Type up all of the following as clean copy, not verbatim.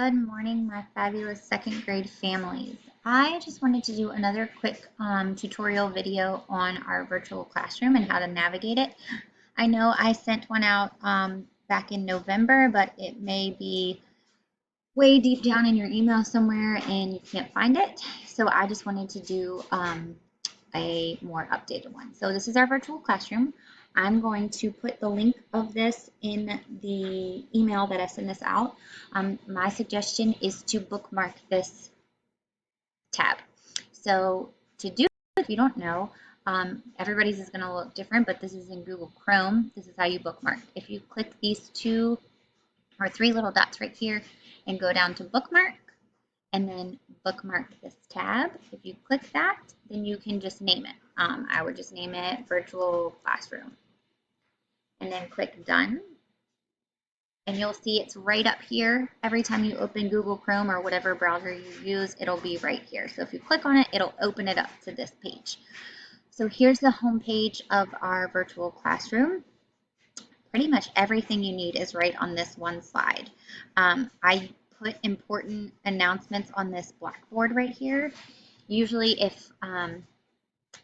Good morning, my fabulous second grade families. I just wanted to do another quick tutorial video on our virtual classroom and how to navigate it. I know I sent one out back in November, but it may be way deep down in your email somewhere and you can't find it. So I just wanted to do a more updated one. So this is our virtual classroom. I'm going to put the link of this in the email that I send this out. My suggestion is to bookmark this tab. So to do, if you don't know, everybody's is going to look different, but this is in Google Chrome. This is how you bookmark. If you click these 2 or 3 little dots right here and go down to bookmark, and then bookmark this tab. If you click that, then you can just name it. I would just name it Virtual Classroom. And then click Done. And you'll see it's right up here. Every time you open Google Chrome or whatever browser you use, it'll be right here. So if you click on it, it'll open it up to this page. So here's the home page of our virtual classroom. Pretty much everything you need is right on this one slide. I put important announcements on this blackboard right here. Usually if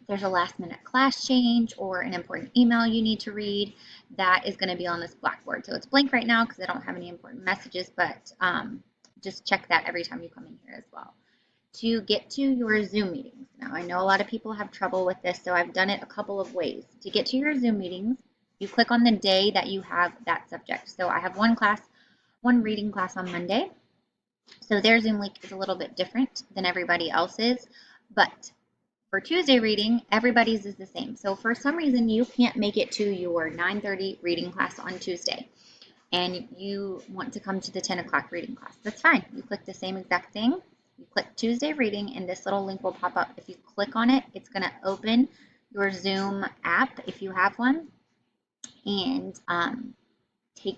there's a last minute class change or an important email you need to read, that is going to be on this blackboard. So it's blank right now because I don't have any important messages, but just check that every time you come in here as well. To get to your Zoom meetings. Now I know a lot of people have trouble with this, so I've done it a couple of ways. To get to your Zoom meetings, you click on the day that you have that subject. So I have one reading class on Monday. So their Zoom link is a little bit different than everybody else's, but for Tuesday reading, everybody's is the same. So for some reason you can't make it to your 9:30 reading class on Tuesday and you want to come to the 10 o'clock reading class. That's fine. You click the same exact thing. You click Tuesday reading and this little link will pop up. If you click on it, it's going to open your Zoom app if you have one and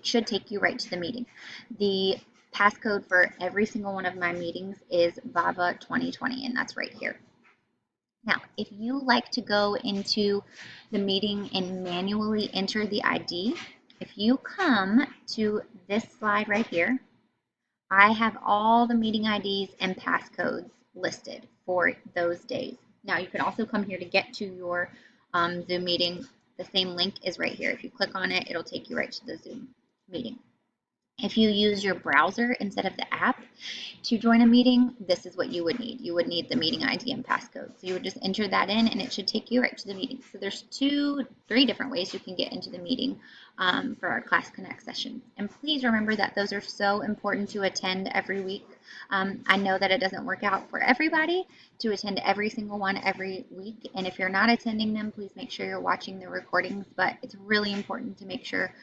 should take you right to the meeting. The passcode for every single one of my meetings is VAVA 2020, and that's right here. Now, if you like to go into the meeting and manually enter the ID, if you come to this slide right here, I have all the meeting IDs and passcodes listed for those days. Now, you can also come here to get to your Zoom meeting. The same link is right here. If you click on it, it'll take you right to the Zoom meeting. If you use your browser instead of the app to join a meeting, this is what you would need. You would need the meeting ID and passcode. So you would just enter that in and it should take you right to the meeting. So there's 3 different ways you can get into the meeting for our Class Connect sessions. And please remember that those are so important to attend every week. I know that it doesn't work out for everybody to attend every single one every week. And if you're not attending them, please make sure you're watching the recordings. But it's really important to make sure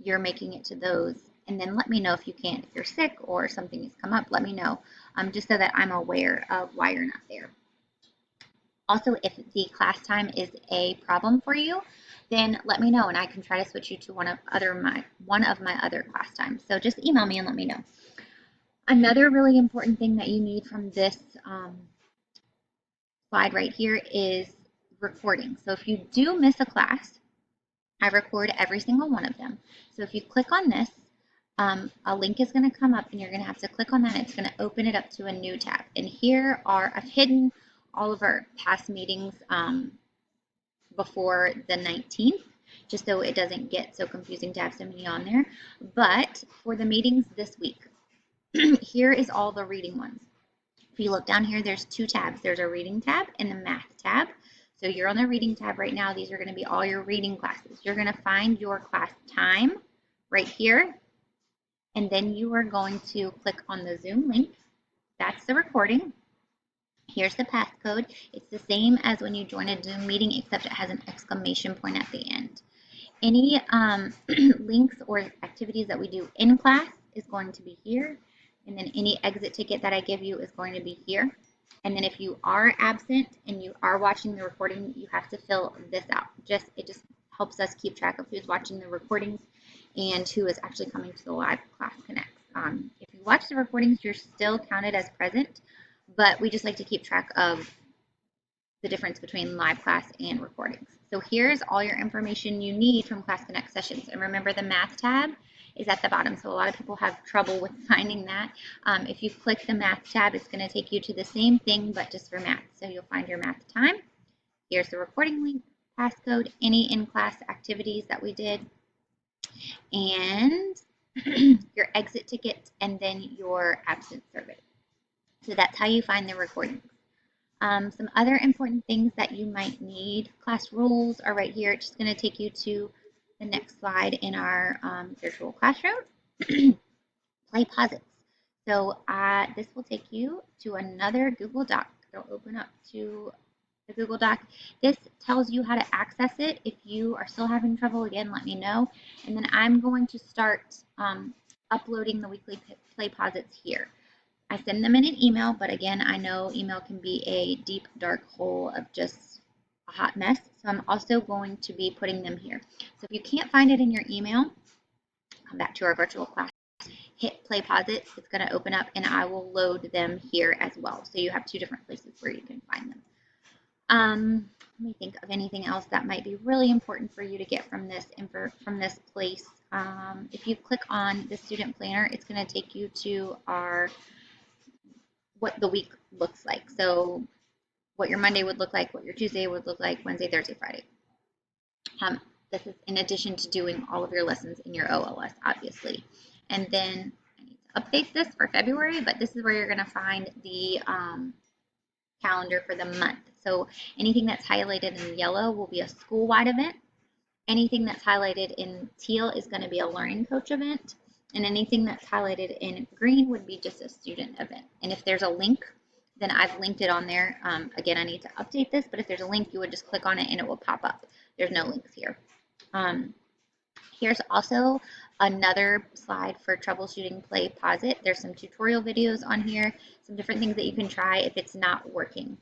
you're making it to those. And then let me know if you can't. If you're sick or something has come up, let me know, just so that I'm aware of why you're not there. Also, if the class time is a problem for you, then let me know and I can try to switch you to one of my other class times. So just email me and let me know. Another really important thing that you need from this slide right here is recording. So if you do miss a class, I record every single one of them. So if you click on this, a link is going to come up and you're going to have to click on that and it's going to open it up to a new tab. And here I've hidden all of our past meetings before the 19th, just so it doesn't get so confusing to have so many on there. But for the meetings this week, here is all the reading ones. If you look down here, there's 2 tabs. There's a reading tab and the math tab. So you're on the reading tab right now. These are going to be all your reading classes. You're going to find your class time right here. And then you are going to click on the Zoom link. That's the recording. Here's the passcode. It's the same as when you join a Zoom meeting, except it has an exclamation point at the end. Any links or activities that we do in class is going to be here. And then any exit ticket that I give you is going to be here. And then if you are absent and you are watching the recording, you have to fill this out. It just helps us keep track of who's watching the recordings and who is actually coming to the live Class Connect. If you watch the recordings, you're still counted as present, but we just like to keep track of the difference between live class and recordings. So here's all your information you need from Class Connect sessions. And remember the math tab is at the bottom. So a lot of people have trouble with finding that. If you click the math tab, it's going to take you to the same thing, but just for math. So you'll find your math time. Here's the recording link, passcode, any in-class activities that we did, and your exit ticket, and then your absence survey. So that's how you find the recordings. Some other important things that you might need. Class rules are right here. It's just going to take you to the next slide in our virtual classroom. Play posits. So this will take you to another Google Doc. It'll open up to the Google Doc. This tells you how to access it. If you are still having trouble, again, let me know. And then I'm going to start uploading the weekly play posits here. I send them in an email, but again, I know email can be a deep, dark hole of just a hot mess. So I'm also going to be putting them here. So if you can't find it in your email, come back to our virtual class, hit play posits. It's going to open up and I will load them here as well. So you have two different places where you can find them. Let me think of anything else that might be really important for you to get from this place. If you click on the student planner, it's going to take you to what the week looks like. So what your Monday would look like, what your Tuesday would look like, Wednesday, Thursday, Friday. This is in addition to doing all of your lessons in your OLS, obviously. And then I need to update this for February, but this is where you're going to find the calendar for the month. So anything that's highlighted in yellow will be a school-wide event. Anything that's highlighted in teal is going to be a learning coach event. And anything that's highlighted in green would be just a student event. And if there's a link, then I've linked it on there. Again, I need to update this, but if there's a link, you would just click on it and it will pop up. There's no links here. Here's also another slide for troubleshooting play posit. There's some tutorial videos on here, some different things that you can try if it's not working.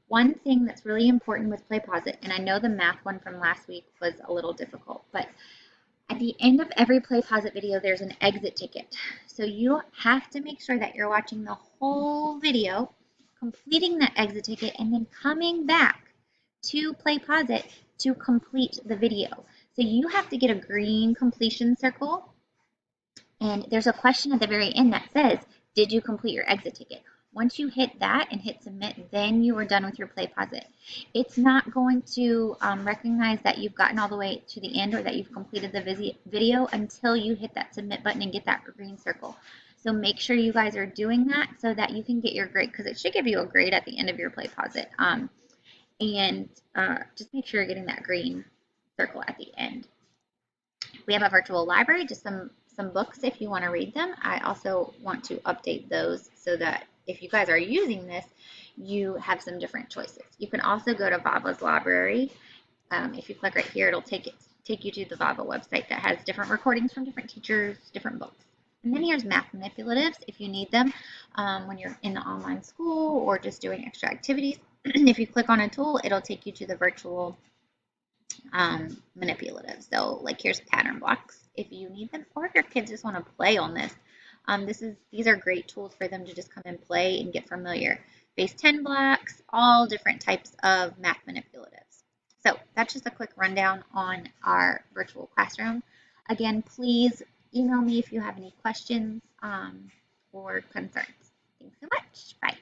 One thing that's really important with play posit, and I know the math one from last week was a little difficult, but at the end of every play posit video, there's an exit ticket. So you have to make sure that you're watching the whole video, completing that exit ticket, and then coming back to play posit to complete the video. So you have to get a green completion circle, and there's a question at the very end that says, did you complete your exit ticket? Once you hit that and hit submit, then you are done with your play posit. It's not going to recognize that you've gotten all the way to the end or that you've completed the video until you hit that submit button and get that green circle. So make sure you guys are doing that so that you can get your grade, because it should give you a grade at the end of your play posit. And just make sure you're getting that green circle at the end. We have a virtual library, just some books if you want to read them. I also want to update those so that if you guys are using this, you have some different choices. You can also go to VAVA's library. If you click right here, it'll take you to the VAVA website that has different recordings from different teachers, different books. And then here's math manipulatives if you need them when you're in the online school or just doing extra activities. If you click on a tool, it'll take you to the virtual manipulative. So like here's pattern blocks if you need them, or if your kids just want to play on this. These are great tools for them to just come and play and get familiar. Base 10 blocks, all different types of math manipulatives. So that's just a quick rundown on our virtual classroom. Again, please email me if you have any questions or concerns. Thanks so much. Bye.